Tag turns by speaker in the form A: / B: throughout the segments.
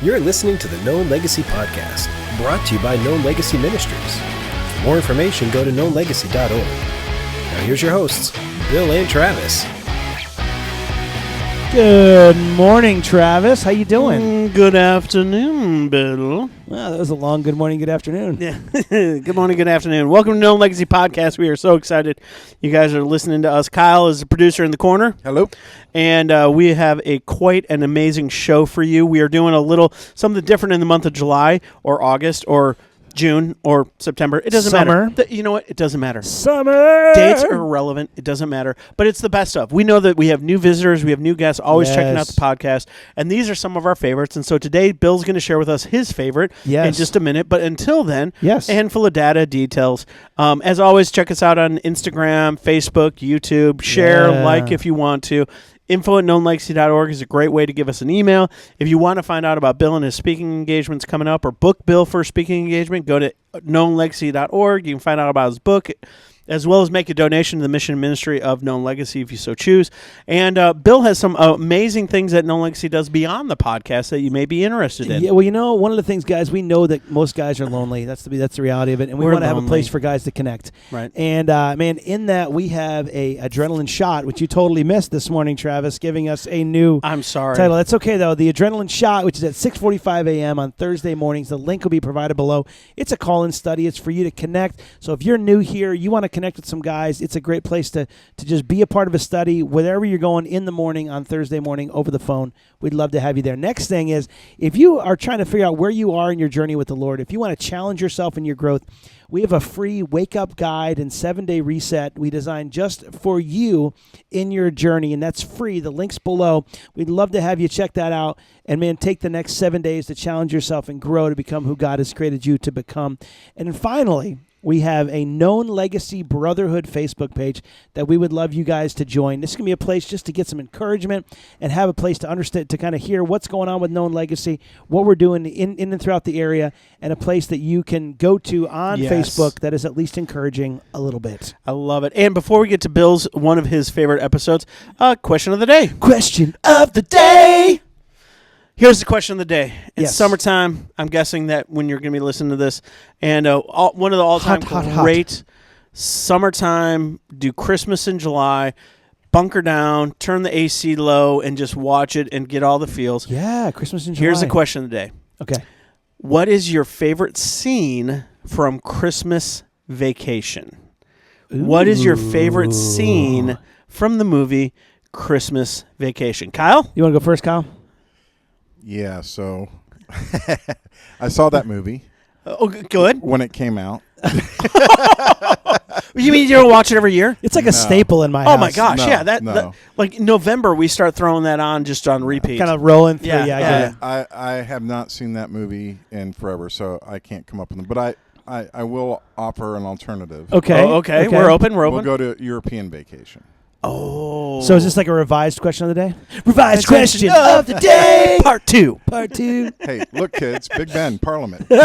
A: You're listening to the Known Legacy Podcast, brought to you by Known Legacy Ministries. For more information, go to knownlegacy.org. Now here's your hosts, Bill and Travis.
B: Good morning, Travis. How you doing?
C: Good afternoon, Bill.
B: Well, that was a long good morning, good afternoon.
C: Yeah. Good morning, good afternoon. Welcome to Known Legacy Podcast. We are so excited you guys are listening to us. Kyle is the producer in the corner.
D: Hello.
C: And we have quite an amazing show for you. We are doing a little something different in the month of July or August or June or September. It doesn't matter. You know what? It doesn't matter.
B: Summer.
C: Dates are irrelevant. It doesn't matter. But it's the best of. We know that we have new visitors. We have new guests always checking out the podcast. And these are some of our favorites. And so today, Bill's going to share with us his favorite in just a minute. But until then, a handful of data details. As always, check us out on Instagram, Facebook, YouTube. Share, like if you want to. info@knownlegacy.org is a great way to give us an email. If you want to find out about Bill and his speaking engagements coming up or book Bill for a speaking engagement, go to knownlegacy.org. You can find out about his book, as well as make a donation to the mission and ministry of Known Legacy if you so choose. And Bill has some amazing things that Known Legacy does beyond the podcast that you may be interested in.
B: Yeah, well, you know, one of the things, guys, we know that most guys are lonely. That's the reality of it. And we want to have a place for guys to connect.
C: Right.
B: And, man, in that we have a adrenaline shot, which you totally missed this morning, Travis, giving us a new title. That's okay, though. The adrenaline shot, which is at 6:45 a.m. on Thursday mornings. The link will be provided below. It's a call-in study. It's for you to connect. So if you're new here, you want to connect with some guys, it's a great place to just be a part of a study, wherever you're going in the morning on Thursday morning over the phone. We'd love to have you there. Next thing is, if you are trying to figure out where you are in your journey with the Lord, if you want to challenge yourself in your growth, we have a free wake-up guide and 7-day reset we designed just for you in your journey, and that's free. The link's below. We'd love to have you check that out, and, man, take the next 7 days to challenge yourself and grow to become who God has created you to become. And then finally, we have a Known Legacy Brotherhood Facebook page that we would love you guys to join. This is going to be a place just to get some encouragement and have a place to understand, to kind of hear what's going on with Known Legacy, what we're doing in and throughout the area, and a place that you can go to on Facebook that is at least encouraging a little bit.
C: I love it. And before we get to Bill's, one of his favorite episodes, question of the day.
B: Question of the day.
C: Here's the question of the day. It's summertime. I'm guessing that when you're going to be listening to this. And one of the all-time great summertime, do Christmas in July, bunker down, turn the AC low, and just watch it and get all the feels.
B: Yeah, Christmas in July.
C: Here's the question of the day.
B: Okay.
C: What is your favorite scene from Christmas Vacation? Ooh. What is your favorite scene from the movie Christmas Vacation? Kyle?
B: You want to go first, Kyle?
D: Yeah, so I saw that movie.
C: Oh, good.
D: When it came out.
C: You mean you don't watch it every year?
B: It's like a staple in my house.
C: Oh, my gosh, that like November, we start throwing that on just on repeat.
B: Kind of rolling through,
D: I have not seen that movie in forever, so I can't come up with them. But I will offer an alternative.
C: Okay. Okay. We're open.
D: We'll go to European Vacation.
C: Oh.
B: So is this like a revised question of the day? Revised question of the day.
C: Part 2.
D: Hey, look, kids. Big Ben, Parliament. Which may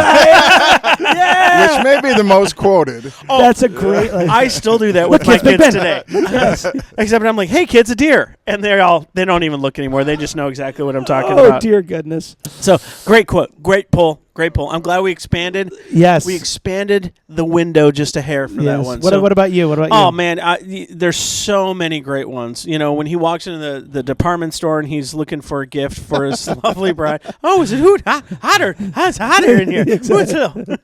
D: be the most quoted.
B: Oh, that's a great...
C: I still do that with my kids today. Yes. Except I'm like, hey, kids, a deer. And they don't even look anymore. They just know exactly what I'm talking about.
B: Oh, dear goodness.
C: So, great quote. Great pull. Great pull. I'm glad we expanded.
B: Yes.
C: We expanded the window just a hair for that one.
B: What about you?
C: Oh, man. There's so many great ones. You know, when he walks into the department store and he's looking for a gift for his lovely bride. Oh, is it hotter? It's hotter in here. Exactly.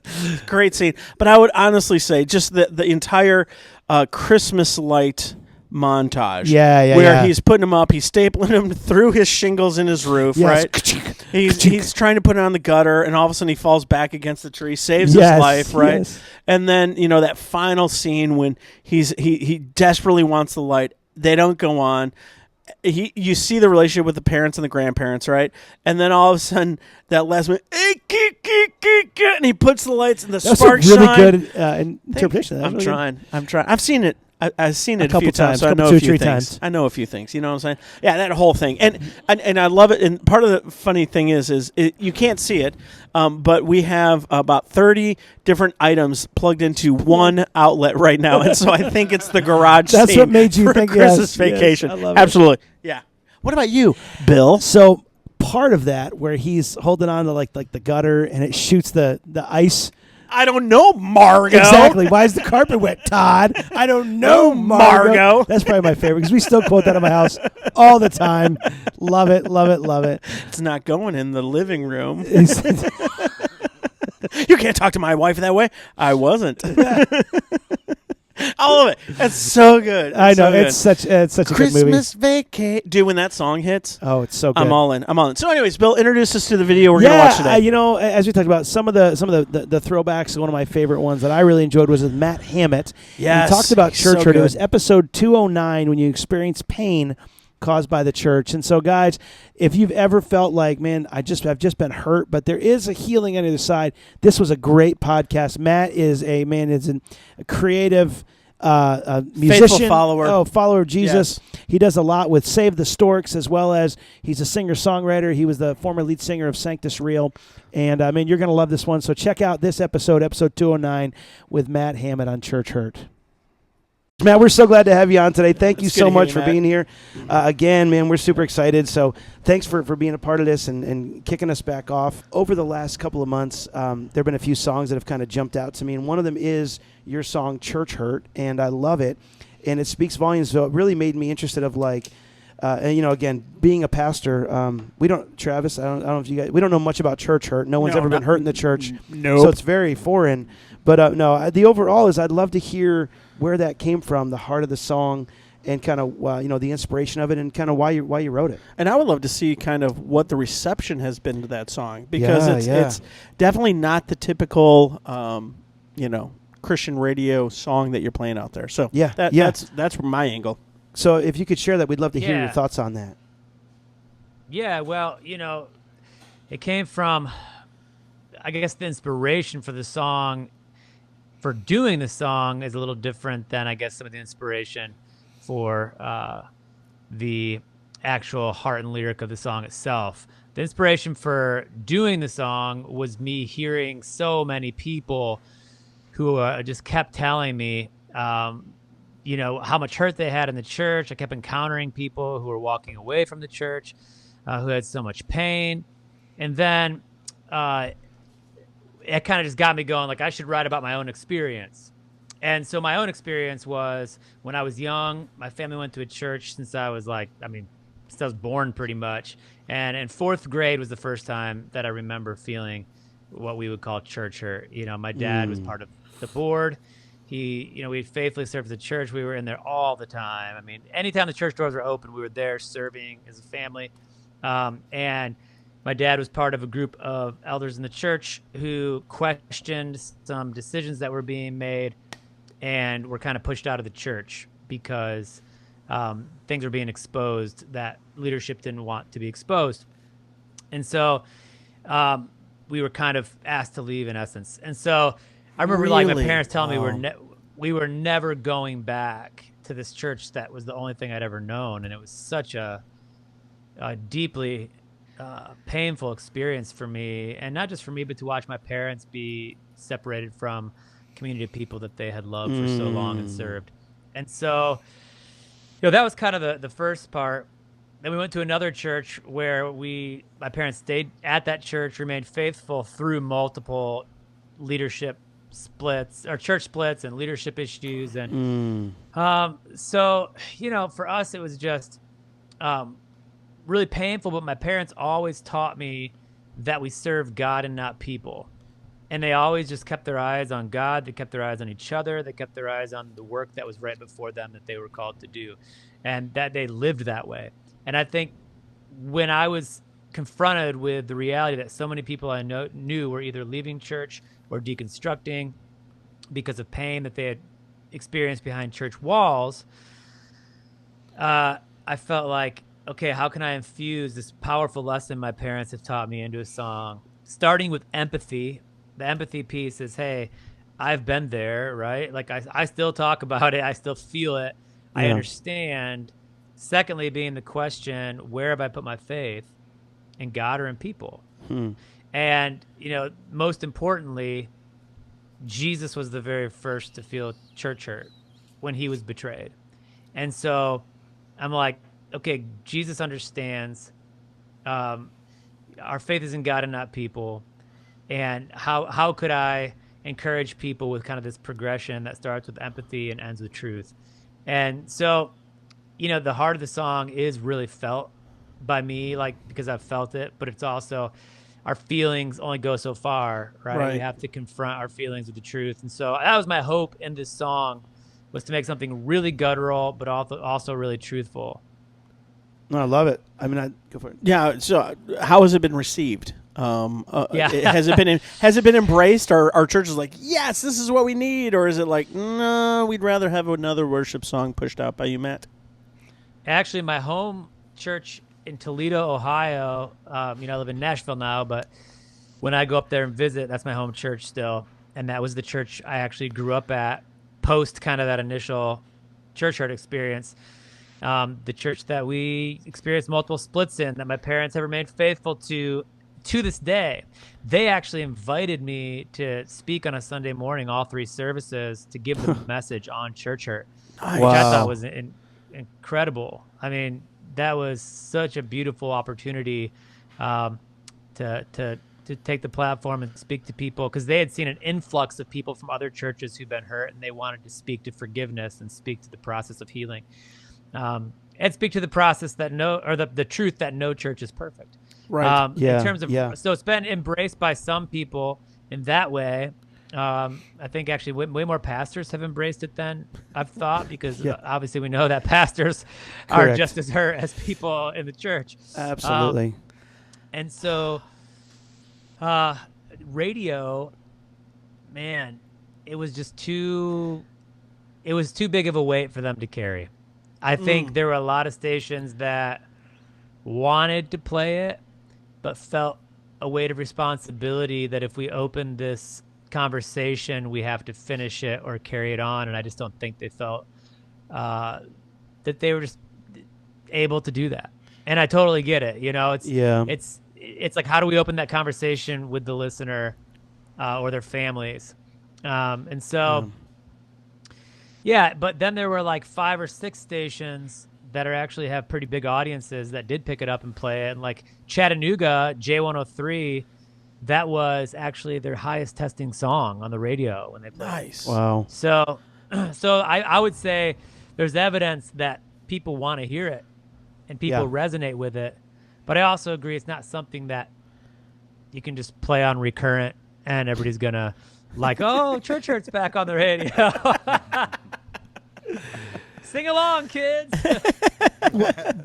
C: Great scene. But I would honestly say just the entire Christmas light montage. Where he's putting them up, he's stapling them through his shingles in his roof, right? He's trying to put it on the gutter, and all of a sudden he falls back against the tree, saves his life, right? Yes. And then, you know, that final scene when he desperately wants the light, they don't go on. You see the relationship with the parents and the grandparents, right? And then all of a sudden, that last minute, and he puts the lights and the sparks shine.
B: That's a really good interpretation.
C: I'm trying. I've seen it. I've seen it a few times, so I know a few things. I know a few things. You know what I'm saying? Yeah, that whole thing, and I love it. And part of the funny thing is you can't see it, but we have about 30 different items plugged into one outlet right now, and so I think it's the garage.
B: That's what made you think
C: Christmas Vacation.
B: Yes, I love
C: Absolutely. It. Yeah. What about you, Bill?
B: So part of that where he's holding on to like the gutter and it shoots the ice.
C: I don't know, Margo.
B: Exactly. Why is the carpet wet, Todd? I don't know, Margo. That's probably my favorite because we still quote that in my house all the time. Love it, love it, love it.
C: It's not going in the living room. You can't talk to my wife that way. I wasn't. All of it. That's so good.
B: I know. It's such a good movie.
C: Christmas Vacation. Dude, when that song hits.
B: Oh, it's so good.
C: I'm all in. So anyways, Bill, introduce us to the video we're going to watch today.
B: As we talked about, some of the throwbacks, one of my favorite ones that I really enjoyed was with Matt Hammitt.
C: Yes.
B: He talked about church hurt.
C: Good.
B: It was episode 209 when you experience pain caused by the church. And so, guys, if you've ever felt like, man, I've just been hurt, but there is a healing on the other side, this was a great podcast. Matt is a creative musician, follower of Jesus. Yes. He does a lot with Save the Storks, as well as he's a singer-songwriter. He was the former lead singer of Sanctus Real. And, you're going to love this one. So check out this episode 209, with Matt Hammitt on Church Hurt. Matt, we're so glad to have you on today. Thank you so much for being here. Again, man, we're super excited. So thanks for being a part of this and kicking us back off. Over the last couple of months, there have been a few songs that have kind of jumped out to me, and one of them is your song Church Hurt, and I love it. And it speaks volumes, so it really made me interested of again, being a pastor, we don't, Travis, I don't know if you guys, we don't know much about church hurt. No one's ever been hurt in the church.
C: No.
B: So it's very foreign. But the overall is I'd love to hear where that came from, the heart of the song, and kind of the inspiration of it, and kind of why you wrote it.
C: And I would love to see kind of what the reception has been to that song, because it's definitely not the typical Christian radio song that you're playing out there. So that's my angle.
B: So if you could share that, we'd love to hear your thoughts on that.
E: Yeah, well, it came from, I guess, the inspiration for the song, for doing the song, is a little different than, I guess, some of the inspiration for the actual heart and lyric of the song itself. The inspiration for doing the song was me hearing so many people who just kept telling me, how much hurt they had in the church. I kept encountering people who were walking away from the church, who had so much pain. And then it kind of just got me going, like, I should write about my own experience. And so my own experience was, when I was young, my family went to a church since I was since I was born pretty much. And in 4th grade was the first time that I remember feeling what we would call church hurt. My dad was part of the board. We faithfully served the church. We were in there all the time. Anytime the church doors were open, we were there serving as a family. And my dad was part of a group of elders in the church who questioned some decisions that were being made and were kind of pushed out of the church because things were being exposed that leadership didn't want to be exposed. And so we were kind of asked to leave, in essence. And so I remember my parents telling me we were never going back to this church that was the only thing I'd ever known. And it was such a deeply painful experience for me, and not just for me, but to watch my parents be separated from community of people that they had loved for so long and served. And so, that was kind of the first part. Then we went to another church where my parents stayed at that church, remained faithful through multiple leadership splits, or church splits, and leadership issues. And so, for us, it was just really painful, but my parents always taught me that we serve God and not people. And they always just kept their eyes on God. They kept their eyes on each other. They kept their eyes on the work that was right before them that they were called to do, and that they lived that way. And I think when I was confronted with the reality that so many people I knew were either leaving church or deconstructing because of pain that they had experienced behind church walls, I felt like, okay, how can I infuse this powerful lesson my parents have taught me into a song? Starting with empathy. The empathy piece is, hey, I've been there, right? Like, I still talk about it. I still feel it. I understand. Secondly, being the question, where have I put my faith? In God or in people? And, most importantly, Jesus was the very first to feel church hurt when he was betrayed. And so I'm like, okay, Jesus understands our faith is in God and not people. And how could I encourage people with kind of this progression that starts with empathy and ends with truth? And so, the heart of the song is really felt by me, like, because I've felt it, but it's also our feelings only go so far, right? We have to confront our feelings with the truth. And so that was my hope in this song, was to make something really guttural, but also really truthful.
B: No, I love it. I mean, go for it.
C: Yeah. So how has it been received? Has it been embraced? Are churches like, yes, this is what we need? Or is it like, no, we'd rather have another worship song pushed out by you, Matt?
E: Actually, my home church in Toledo, Ohio, I live in Nashville now, but when I go up there and visit, that's my home church still. And that was the church I actually grew up at post kind of that initial church hurt experience. The church that we experienced multiple splits in, that my parents have remained faithful to this day. They actually invited me to speak on a Sunday morning, all 3 services, to give the message on church hurt, which I thought was incredible. I mean, that was such a beautiful opportunity to take the platform and speak to people, because they had seen an influx of people from other churches who've been hurt, and they wanted to speak to forgiveness and speak to the process of healing, and speak to the process that the truth that no church is perfect.
B: Right.
E: In terms of, so it's been embraced by some people in that way. I think actually way more pastors have embraced it than I've thought, because obviously we know that pastors are just as hurt as people in the church.
B: Absolutely.
E: And so, radio, man, it was too big of a weight for them to carry. I think there were a lot of stations that wanted to play it, but felt a weight of responsibility that if we opened this conversation, we have to finish it or carry it on. And I just don't think they felt that they were just able to do that. And I totally get it. It's like, how do we open that conversation with the listener or their families? And so, but then there were like 5 or 6 stations that actually have pretty big audiences that did pick it up and play it. And like Chattanooga, J103, that was actually their highest testing song on the radio when they played.
C: Nice.
B: Wow.
E: So I would say there's evidence that people want to hear it and people resonate with it. But I also agree it's not something that you can just play on recurrent and everybody's going to like, oh, church hurt's back on the radio. Sing along, kids.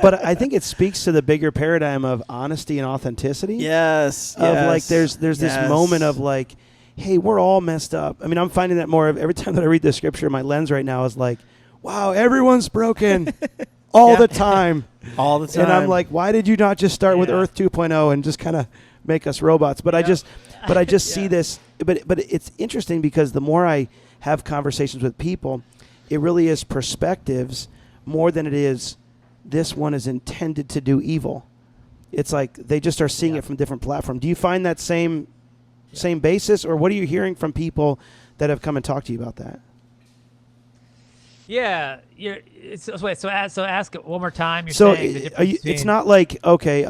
B: But I think it speaks to the bigger paradigm of honesty and authenticity.
C: Yes.
B: Like there's this moment of like, hey, we're all messed up. I mean, I'm finding that more of every time that I read the scripture, my lens right now is like, wow, everyone's broken all the time.
C: All the time.
B: And I'm like, why did you not just start with Earth 2.0 and just kind of make us robots? But I just see this. But it's interesting because the more I have conversations with people, it really is perspectives more than it is this one is intended to do evil. It's like they just are seeing it from different platforms. Do you find that same basis, or what are you hearing from people that have come and talked to you about that?
E: Yeah. So ask it one more time.
B: It's not like, okay,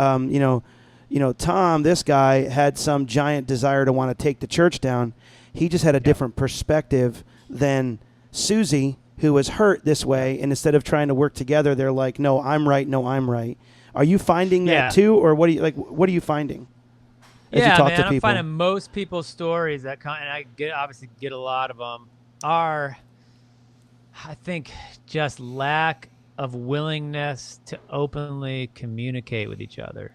B: Tom, this guy had some giant desire to want to take the church down. He just had a different perspective than Susie, who was hurt this way, and instead of trying to work together, they're like, no, I'm right. Are you finding that too, or what are you finding as you talk to people?
E: I'm finding most people's stories and I obviously get a lot of them, are, I think, just lack of willingness to openly communicate with each other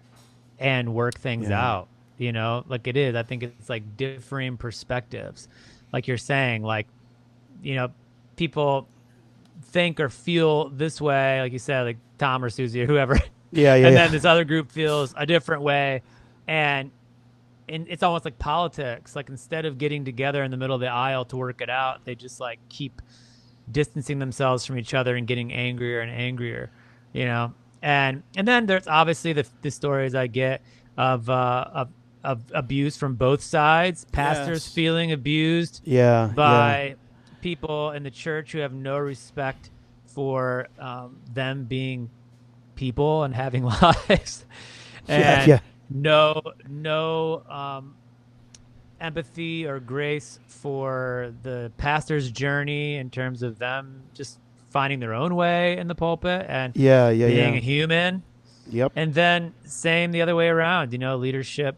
E: and work things out. Like it is. I think it's like differing perspectives, like you're saying, like, people think or feel this way, like you said, like Tom or Susie or whoever. And then this other group feels a different way. And it's almost like politics. Like instead of getting together in the middle of the aisle to work it out, they just like keep distancing themselves from each other and getting angrier and angrier, And then there's obviously the stories I get of abuse from both sides, pastors feeling abused by people in the church who have no respect for them being people and having lives, and no empathy or grace for the pastor's journey in terms of them just finding their own way in the pulpit and being a human.
B: Yep.
E: And then same the other way around, leadership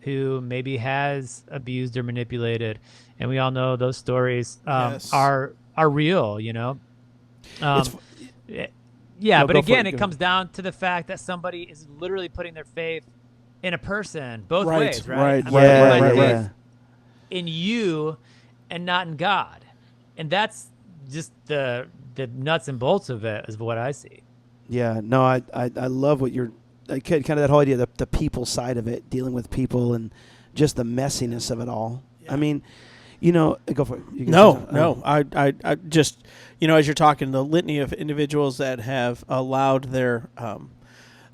E: who maybe has abused or manipulated. And we all know those stories are real, but again, it comes down to the fact that somebody is literally putting their faith in a person both ways, right?
B: Right.
E: In you and not in God. And that's just the nuts and bolts of it is what I see.
B: Yeah, no, I love what you're kind of that whole idea, the people side of it, dealing with people and just the messiness of it all. Yeah. I mean, go for it.
C: No. I just, as you're talking, the litany of individuals that have allowed their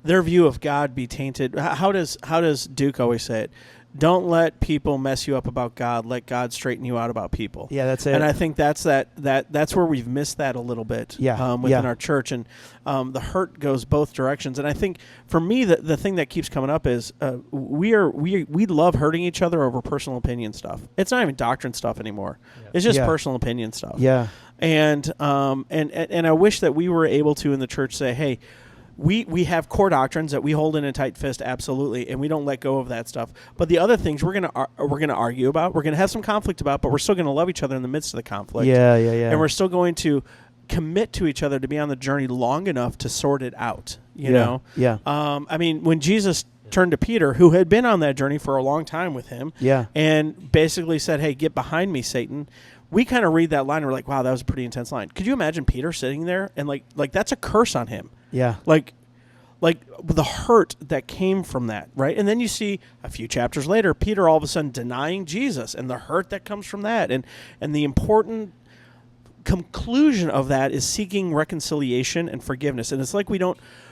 C: view of God be tainted. How does Duke always say it? Don't let people mess you up about God. Let God straighten you out about people.
B: Yeah, that's it.
C: And I think that's where we've missed that a little bit within our church. And the hurt goes both directions. And I think for me, the thing that keeps coming up is we love hurting each other over personal opinion stuff. It's not even doctrine stuff anymore. Yeah. It's just personal opinion stuff.
B: Yeah.
C: And I wish that we were able to in the church say, hey, we have core doctrines that we hold in a tight fist, absolutely, and we don't let go of that stuff. But the other things we're gonna argue about, we're gonna have some conflict about, but we're still gonna love each other in the midst of the conflict.
B: Yeah.
C: And we're still going to commit to each other to be on the journey long enough to sort it out. You know.
B: Yeah.
C: I mean, when Jesus turned to Peter, who had been on that journey for a long time with him, and basically said, "Hey, get behind me, Satan." We kind of read that line and we're like, wow, that was a pretty intense line. Could you imagine Peter sitting there and like that's a curse on him?
B: Yeah.
C: Like the hurt that came from that, right? And then you see a few chapters later, Peter all of a sudden denying Jesus and the hurt that comes from that. And the important conclusion of that is seeking reconciliation and forgiveness. And it's like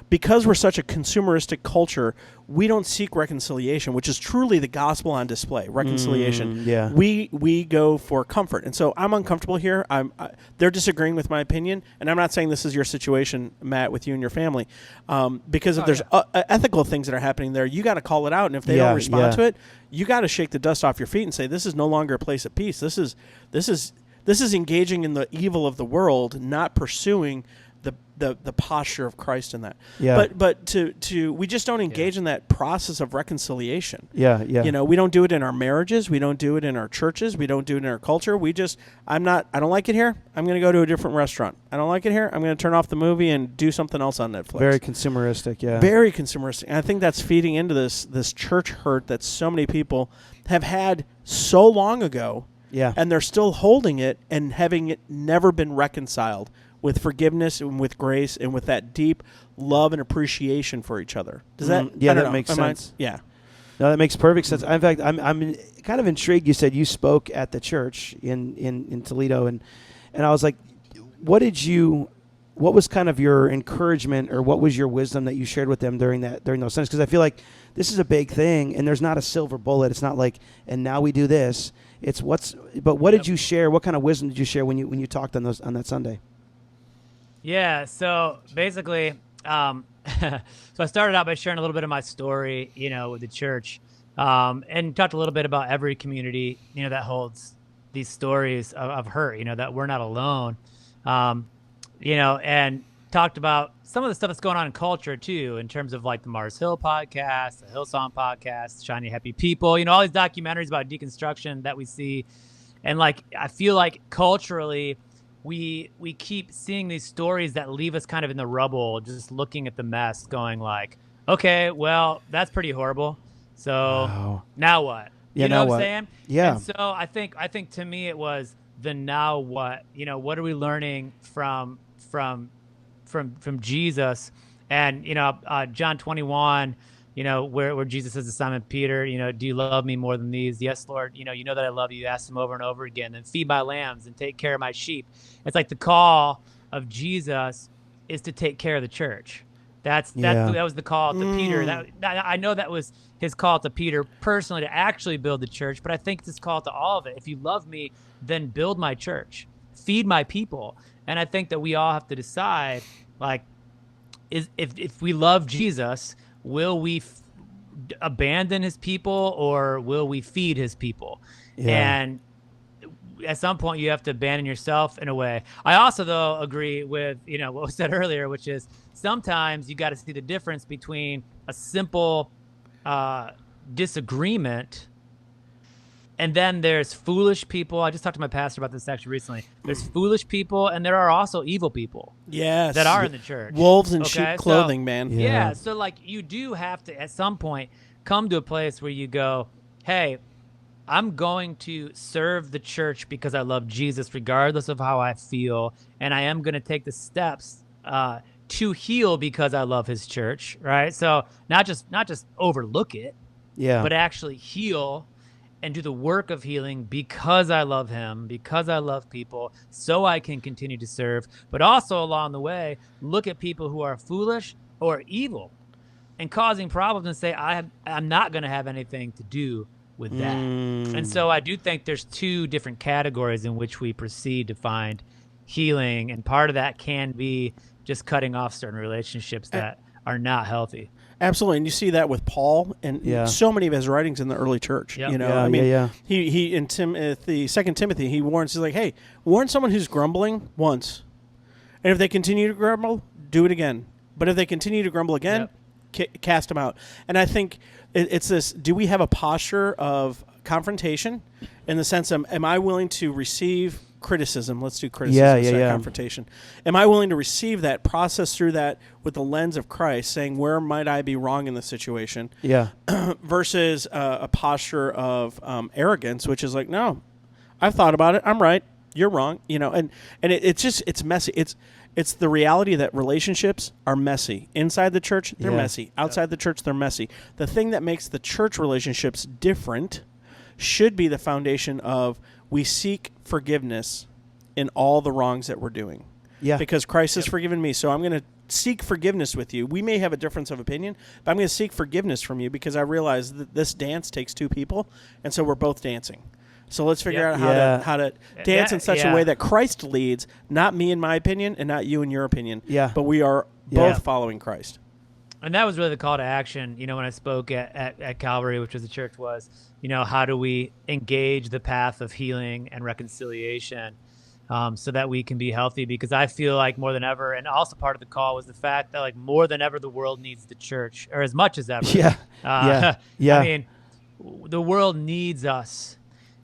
C: because we're such a consumeristic culture, we don't seek reconciliation, which is truly the gospel on display, reconciliation. We go for comfort. And so I'm uncomfortable here. They're disagreeing with my opinion, and I'm not saying this is your situation, Matt, with you and your family, because if there's ethical things that are happening there, you got to call it out. And if they don't respond to it, you got to shake the dust off your feet and say, this is no longer a place of peace. This is engaging in the evil of the world, not pursuing the posture of Christ in that.
B: Yeah.
C: But we just don't engage in that process of reconciliation.
B: Yeah.
C: We don't do it in our marriages. We don't do it in our churches. We don't do it in our culture. I don't like it here. I'm going to go to a different restaurant. I don't like it here. I'm going to turn off the movie and do something else on Netflix.
B: Very consumeristic, yeah.
C: Very consumeristic. And I think that's feeding into this church hurt that so many people have had so long ago.
B: Yeah.
C: And they're still holding it and having it never been reconciled with forgiveness and with grace and with that deep love and appreciation for each other. Does that?
B: Yeah, that makes sense.
C: Yeah.
B: No, that makes perfect sense. In fact, I'm kind of intrigued. You said you spoke at the church in Toledo, and I was like, what was kind of your encouragement, or what was your wisdom that you shared with them during those Sundays? Because I feel like this is a big thing, and there's not a silver bullet. It's not like, and now we do this. It's but what did you share? What kind of wisdom did you share when you talked on that Sunday?
E: Yeah, so basically, so I started out by sharing a little bit of my story, with the church, and talked a little bit about every community, that holds these stories of hurt, that we're not alone, and talked about some of the stuff that's going on in culture too, in terms of like the Mars Hill podcast, the Hillsong podcast, Shiny Happy People, all these documentaries about deconstruction that we see. And I feel like culturally, we keep seeing these stories that leave us kind of in the rubble, just looking at the mess, going like, okay, well, that's pretty horrible. So now what?
B: Yeah,
E: you know
B: now
E: what
B: what?
E: I'm saying?
B: Yeah.
E: And so I think to me it was the now what? What are we learning from Jesus? And John 21. Where Jesus says to Simon Peter, do you love me more than these? Yes, Lord. You know that I love you. Ask him over and over again. Then feed my lambs and take care of my sheep. It's like the call of Jesus is to take care of the church. That was the call to Peter. That I know that was his call to Peter personally to actually build the church, but I think this call to all of it. If you love me, then build my church, feed my people. And I think that we all have to decide, if we love Jesus, will we abandon his people, or will we feed his people? And at some point you have to abandon yourself in a way. I also, though, agree with, what was said earlier, which is sometimes you got to see the difference between a simple disagreement, and then there's foolish people. I just talked to my pastor about this actually recently. There's foolish people, and there are also evil people.
C: Yes.
E: That are in the church.
C: Wolves in sheep clothing, man.
E: Yeah. So like you do have to at some point come to a place where you go, hey, I'm going to serve the church because I love Jesus regardless of how I feel, and I am going to take the steps to heal because I love his church, right? So not just overlook it, but actually heal and do the work of healing because I love him, because I love people, so I can continue to serve. But also along the way, look at people who are foolish or evil and causing problems and say, I'm not going to have anything to do with that. And so I do think there's two different categories in which we proceed to find healing. And part of that can be just cutting off certain relationships that are not healthy.
C: Absolutely, and you see that with Paul and so many of his writings in the early church.
E: Yep.
C: He in Timothy, 2 Timothy, he warns. He's like, "Hey, warn someone who's grumbling once, and if they continue to grumble, do it again. But if they continue to grumble again, cast them out." And I think it's this: do we have a posture of confrontation, in the sense of, am I willing to receive criticism? Let's do criticism instead of confrontation. Am I willing to receive that, process through that with the lens of Christ, saying, where might I be wrong in this situation? Versus a posture of arrogance, which is like, no, I've thought about it. I'm right. You're wrong. And it's messy. It's the reality that relationships are messy. Inside the church, they're messy. Outside the church, they're messy. The thing that makes the church relationships different should be the foundation of, we seek forgiveness in all the wrongs that we're doing. Because Christ has forgiven me, so I'm going to seek forgiveness with you. We may have a difference of opinion, but I'm going to seek forgiveness from you because I realize that this dance takes two people, and so we're both dancing. So let's figure out how to dance in such a way that Christ leads, not me in my opinion and not you in your opinion, but we are both following Christ.
E: And that was really the call to action, when I spoke at Calvary, which was the church, was, how do we engage the path of healing and reconciliation so that we can be healthy? Because I feel like more than ever, and also part of the call was the fact that, like, more than ever, the world needs the church, or as much as ever. I mean, the world needs us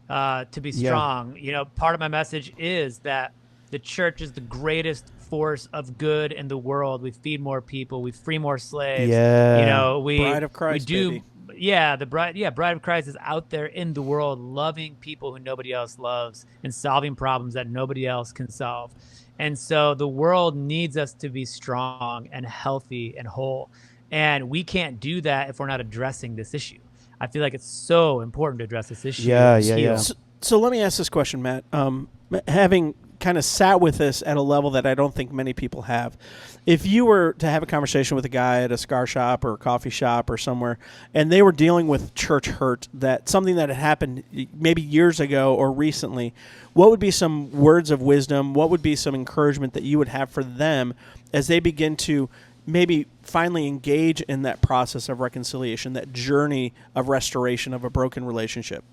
E: to be strong. Part of my message is that the church is the greatest force of good in the world. We feed more people. We free more slaves.
C: Bride of Christ, baby.
E: The bride of Christ is out there in the world, loving people who nobody else loves and solving problems that nobody else can solve. And so the world needs us to be strong and healthy and whole. And we can't do that if we're not addressing this issue. I feel like it's so important to address this issue.
C: So let me ask this question, Matt. Having kind of sat with this at a level that I don't think many people have. If you were to have a conversation with a guy at a cigar shop or a coffee shop or somewhere, and they were dealing with church hurt, that something that had happened maybe years ago or recently, what would be some words of wisdom? What would be some encouragement that you would have for them as they begin to maybe finally engage in that process of reconciliation, that journey of restoration of a broken relationship?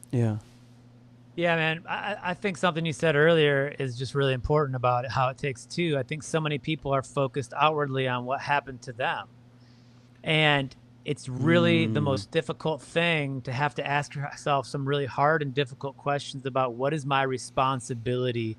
E: Yeah, man, I think something you said earlier is just really important about how it takes two. I think so many people are focused outwardly on what happened to them. And it's really the most difficult thing to have to ask yourself some really hard and difficult questions about what is my responsibility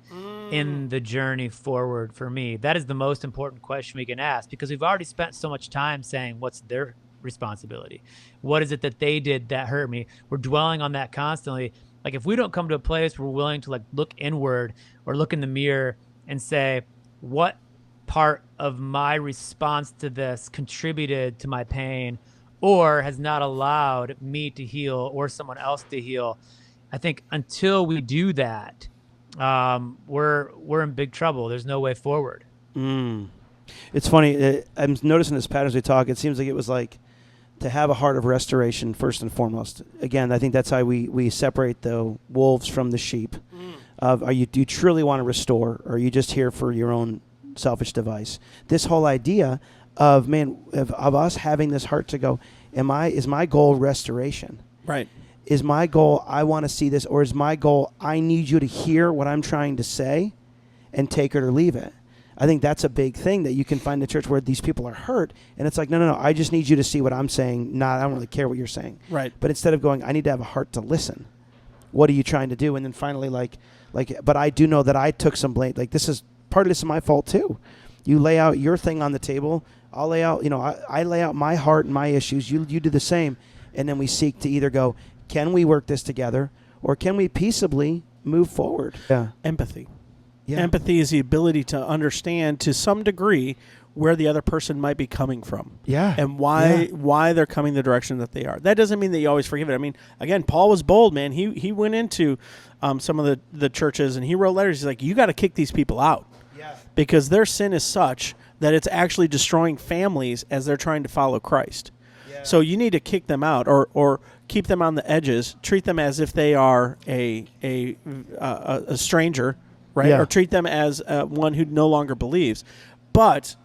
E: in the journey forward for me. That is the most important question we can ask, because we've already spent so much time saying what's their responsibility. What is it that they did that hurt me? We're dwelling on that constantly. Like, if we don't come to a place where we're willing to, like, look inward or look in the mirror and say, what part of my response to this contributed to my pain or has not allowed me to heal or someone else to heal, I think until we do that, we're in big trouble. There's no way forward.
B: It's funny. I'm noticing this pattern as we talk. It seems like it was like to have a heart of restoration first and foremost. Again, I think that's how we separate the wolves from the sheep. Do you truly want to restore, or are you just here for your own selfish device? This whole idea of us having this heart to go, Is my goal restoration?
C: Right.
B: Is my goal, I want to see this, or is my goal, I need you to hear what I'm trying to say and take it or leave it? I think that's a big thing that you can find in the church where these people are hurt, and it's like, no, I just need you to see what I'm saying. I don't really care what you're saying.
C: Right.
B: But instead of going, I need to have a heart to listen. What are you trying to do? And then finally, but I do know that I took some blame. Like, part of this is my fault too. You lay out your thing on the table. I'll lay out, I lay out my heart and my issues. You do the same. And then we seek to either go, can we work this together, or can we peaceably move forward? Yeah.
C: Empathy.
B: Yeah.
C: Empathy is the ability to understand to some degree where the other person might be coming from.
B: Yeah.
C: And why they're coming the direction that they are. That doesn't mean that you always forgive it. I mean, again, Paul was bold, man. He went into some of the churches and he wrote letters. He's like, you got to kick these people out.
B: Yeah.
C: Because their sin is such that it's actually destroying families as they're trying to follow Christ. Yeah. So you need to kick them out or keep them on the edges, treat them as if they are a stranger, right?
B: Yeah.
C: Or treat them as one who no longer believes. But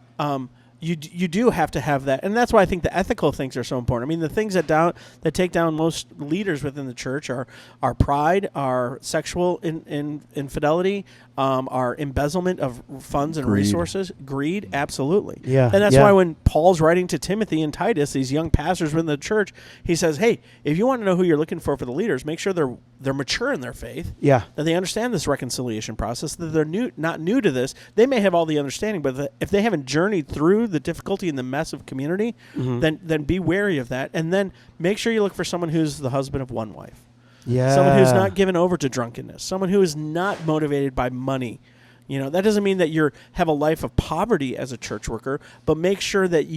C: you do have to have that, and that's why I think the ethical things are so important. I mean, the things that take down most leaders within the church are our pride, our sexual infidelity, our embezzlement of funds and resources, greed, absolutely.
B: Yeah,
C: and that's why when Paul's writing to Timothy and Titus, these young pastors within the church, he says, "Hey, if you want to know who you're looking for the leaders, make sure they're mature in their faith.
B: Yeah, that
C: they understand this reconciliation process. That they're not new to this. They may have all the understanding, but if they haven't journeyed through the difficulty and the mess of community, then be wary of that. And then make sure you look for someone who's the husband of one wife.
B: Yeah.
C: Someone who's not given over to drunkenness. Someone who is not motivated by money. That doesn't mean that you have a life of poverty as a church worker, but make sure that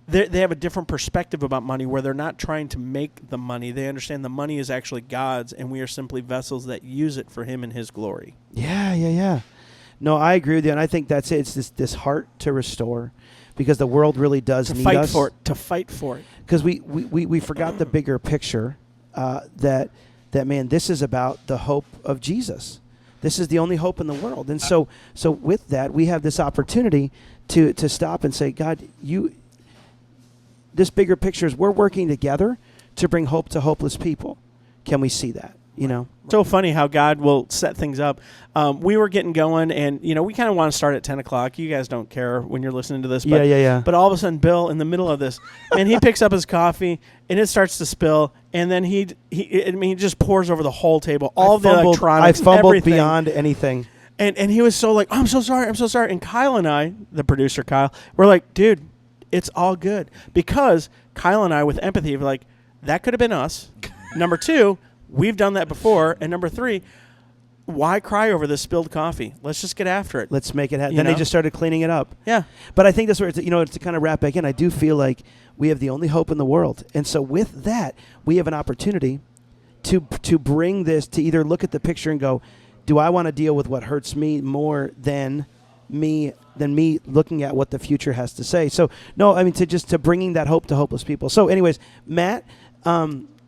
C: they have a different perspective about money where they're not trying to make the money. They understand the money is actually God's, and we are simply vessels that use it for Him and His glory.
B: Yeah. No, I agree with you, and I think that's it. It's this heart to restore, because the world really does need us.
C: To fight for it.
B: Because we forgot the bigger picture, that man, this is about the hope of Jesus. This is the only hope in the world. And so with that, we have this opportunity to stop and say, God, this bigger picture is we're working together to bring hope to hopeless people. Can we see that?
C: So funny how God will set things up. We were getting going, and we kind of want to start at 10 o'clock. You guys don't care when you're listening to this, but
B: yeah.
C: But all of a sudden, Bill, in the middle of this, and he picks up his coffee, and it starts to spill, and then he just pours over the whole table, all the electronics,
B: I fumbled
C: everything.
B: Beyond anything.
C: And he was so like, I'm so sorry. And Kyle and I, the producer Kyle, we're like, dude, it's all good, because Kyle and I, with empathy, were like, that could have been us. Number two. We've done that before. And number three, why cry over this spilled coffee? Let's just get after it.
B: Let's make it happen. Then they just started cleaning it up.
C: Yeah.
B: But I think that's where, it's to kind of wrap back in. I do feel like we have the only hope in the world. And so with that, we have an opportunity to bring this, to either look at the picture and go, do I want to deal with what hurts me more than me looking at what the future has to say? So, no, I mean, to bringing that hope to hopeless people. So anyways, Matt,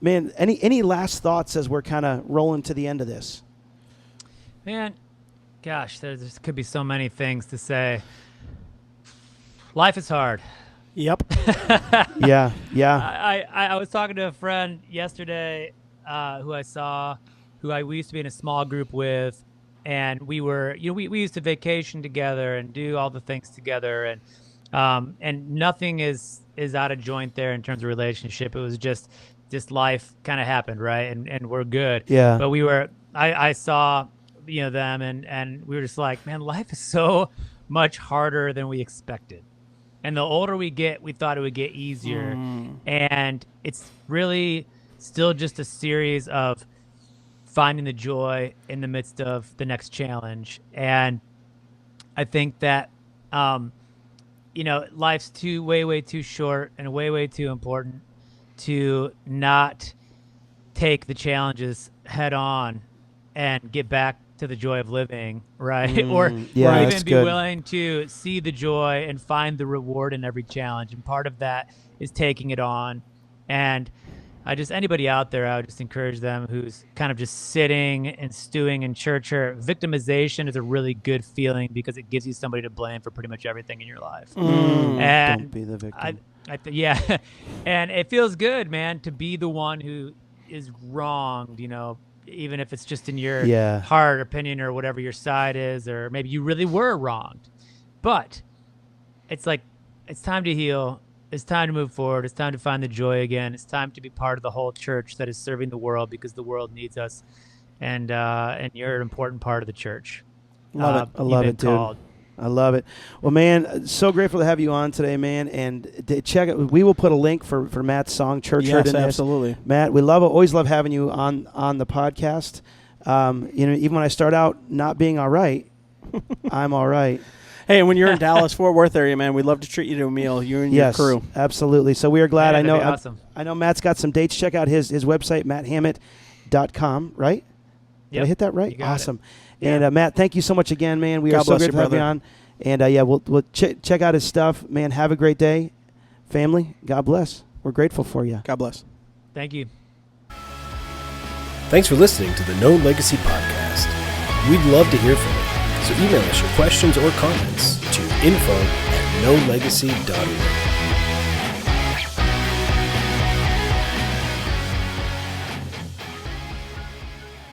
B: man, any last thoughts as we're kind of rolling to the end of this?
E: Man, gosh, there could be so many things to say. Life is hard.
C: Yep.
B: Yeah.
E: I was talking to a friend yesterday who I saw, we used to be in a small group with, and we were, we used to vacation together and do all the things together, and nothing is out of joint there in terms of relationship. It was just life kind of happened, right? And we're good.
B: Yeah.
E: But I saw, them and we were just like, man, life is so much harder than we expected. And the older we get, we thought it would get easier. And it's really still just a series of finding the joy in the midst of the next challenge. And I think that, life's way too short and way too important to not take the challenges head on and get back to the joy of living, right? Or even be willing to see the joy and find the reward in every challenge. And part of that is taking it on. And anybody out there, I would just encourage them who's kind of just sitting and stewing in church, or victimization is a really good feeling because it gives you somebody to blame for pretty much everything in your life.
B: And don't be the victim.
E: Yeah, and it feels good, man, to be the one who is wronged, even if it's just in your heart, opinion, or whatever your side is, or maybe you really were wronged. But it's like, it's time to heal. It's time to move forward. It's time to find the joy again. It's time to be part of the whole church that is serving the world, because the world needs us, and you're an important part of the church.
B: Love it. I love it, dude. I love it. Well, man, so grateful to have you on today, man. And check it. We will put a link for Matt's song, Church Hurt in this.
C: Absolutely.
B: Matt, we love it. Always love having you on the podcast. Even when I start out not being all right, I'm all right.
C: Hey, and when you're in Dallas, Fort Worth area, man, we'd love to treat you to a meal, you and your crew.
B: Absolutely. So we are glad.
E: Yeah,
B: I know.
E: awesome.
B: I know Matt's got some dates. Check out his website, matthammitt.com, right? Did I hit that right? Awesome.
E: Yeah.
B: And Matt, thank you so much again, man. We are so great to have you on. And we'll check out his stuff, man. Have a great day, family. God bless. We're grateful for you.
C: God bless.
E: Thank you.
A: Thanks for listening to the Known Legacy podcast. We'd love to hear from you, so email us your questions or comments to info@knownlegacy.org.